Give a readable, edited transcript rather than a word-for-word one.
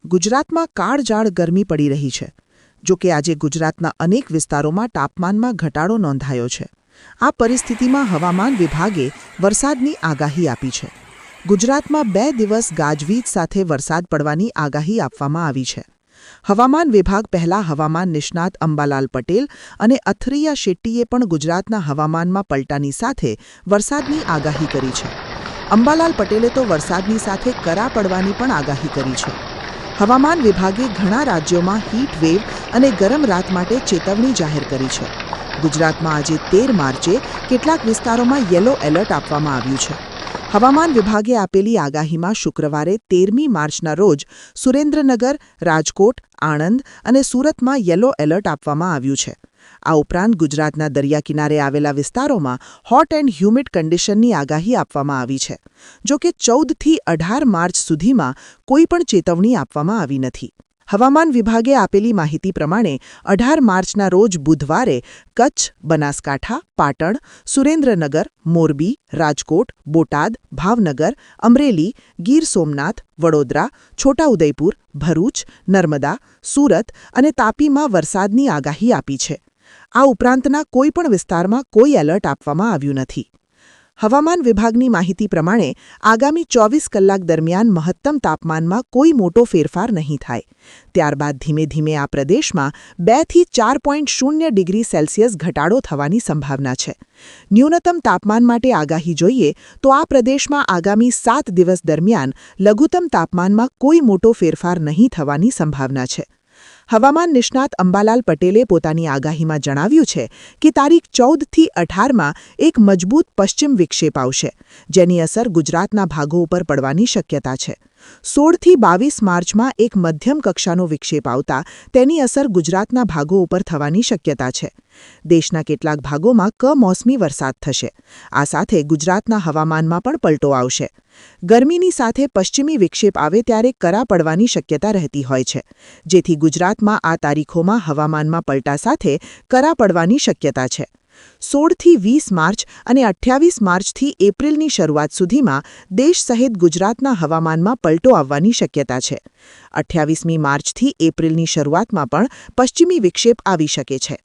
ગુજરાતમાં કાળઝાળ ગરમી પડી રહી છે. જો કે આજે ગુજરાતના અનેક વિસ્તારોમાં તાપમાનમાં ઘટાડો નોંધાયો છે. આ પરિસ્થિતિમાં હવામાન વિભાગે વરસાદની આગાહી આપી છે. ગુજરાતમાં 2 દિવસ ગાજવીજ સાથે વરસાદ પડવાની આગાહી આપવામાં આવી છે. હવામાન વિભાગ પહેલા હવામાન નિષ્ણાત અંબાલાલ પટેલ અને અથરિયા શેટ્ટીએ પણ ગુજરાતના હવામાનમાં પલટાની સાથે વરસાદની આગાહી કરી છે. અંબાલાલ પટેલે તો વરસાદની સાથે કરા પડવાની પણ આગાહી કરી છે. હવામાન વિભાગે ઘણા રાજ્યોમાં હીટ વેવ અને ગરમ રાત માટે ચેતવણી જાહેર કરી છે. ગુજરાતમાં આજે 13 માર્ચે કેટલાક વિસ્તારોમાં યલો એલર્ટ આપવામાં આવ્યું છે. હવામાન વિભાગે આપેલી આગાહીમાં શુક્રવારે 13મી માર્ચના રોજ સુરેન્દ્રનગર, રાજકોટ, આણંદ અને સુરતમાં યલો એલર્ટ આપવામાં આવ્યું છે. આ ઉપરાંત ગુજરાતના દરિયાકિનારે આવેલા વિસ્તારોમાં હોટ એન્ડ હ્યુમિડ કન્ડિશનની આગાહી આપવામાં આવી છે. જો કે 14થી 18 માર્ચ સુધીમાં કોઈ પણ ચેતવણી આપવામાં આવી નથી. હવામાન વિભાગે આપેલી માહિતી પ્રમાણે 18 માર્ચના રોજ બુધવારે કચ્છ, બનાસકાંઠા, પાટણ, સુરેન્દ્રનગર, મોરબી, રાજકોટ, બોટાદ, ભાવનગર, અમરેલી, ગીર સોમનાથ, વડોદરા, છોટાઉદેપુર, ભરૂચ, નર્મદા, સુરત અને તાપીમાં વરસાદની આગાહી આપી છે. આ ઉપરાંતના કોઈ પણ વિસ્તારમાં કોઈ એલર્ટ આપવામાં આવ્યું નથી. હવામાન વિભાગની માહિતી પ્રમાણે આગામી 24 કલાક દરમિયાન મહત્તમ તાપમાનમાં કોઈ મોટો ફેરફાર નહીં થાય. ત્યારબાદ ધીમે ધીમે આ પ્રદેશમાં 2થી 4.0 ડિગ્રી સેલ્સિયસ ઘટાડો થવાની સંભાવના છે. ન્યૂનતમ તાપમાન માટે આગાહી જોઈએ તો આ પ્રદેશમાં આગામી 7 દિવસ દરમિયાન લઘુત્તમ તાપમાનમાં કોઈ મોટો ફેરફાર નહીં થવાની સંભાવના છે. હવામાન નિષ્ણાત અંબાલાલ પટેલે પોતાની આગાહીમાં જણાવ્યું છે કે તારીખ 14થી 18માં એક મજબૂત પશ્ચિમ વિક્ષેપ આવશે, જેની અસર ગુજરાતના ભાગો ઉપર પડવાની શક્યતા છે. 16થી 22 માર્ચમાં એક મધ્યમ કક્ષાનો વિક્ષેપ આવતા તેની અસર ગુજરાતના ભાગો ઉપર થવાની શક્યતા છે. દેશના કેટલાક ભાગોમાં કમોસમી વરસાદ થશે. આ સાથે ગુજરાતના હવામાનમાં પણ પલટો આવશે. ગરમીની સાથે પશ્ચિમી વિક્ષેપ આવે ત્યારે કરા પડવાની શક્યતા રહેતી હોય છે, જેથી ગુજરાતમાં આ તારીખોમાં હવામાનમાં પલટા સાથે કરા પડવાની શક્યતા છે. 16થી 20 માર્ચ અને 28 માર્ચથી એપ્રિલની શરૂઆત સુધીમાં દેશ સહિત ગુજરાતના હવામાનમાં પલટો આવવાની શક્યતા છે. 28મી માર્ચથી એપ્રિલની શરૂઆતમાં પણ પશ્ચિમી વિક્ષેપ આવી શકે છે.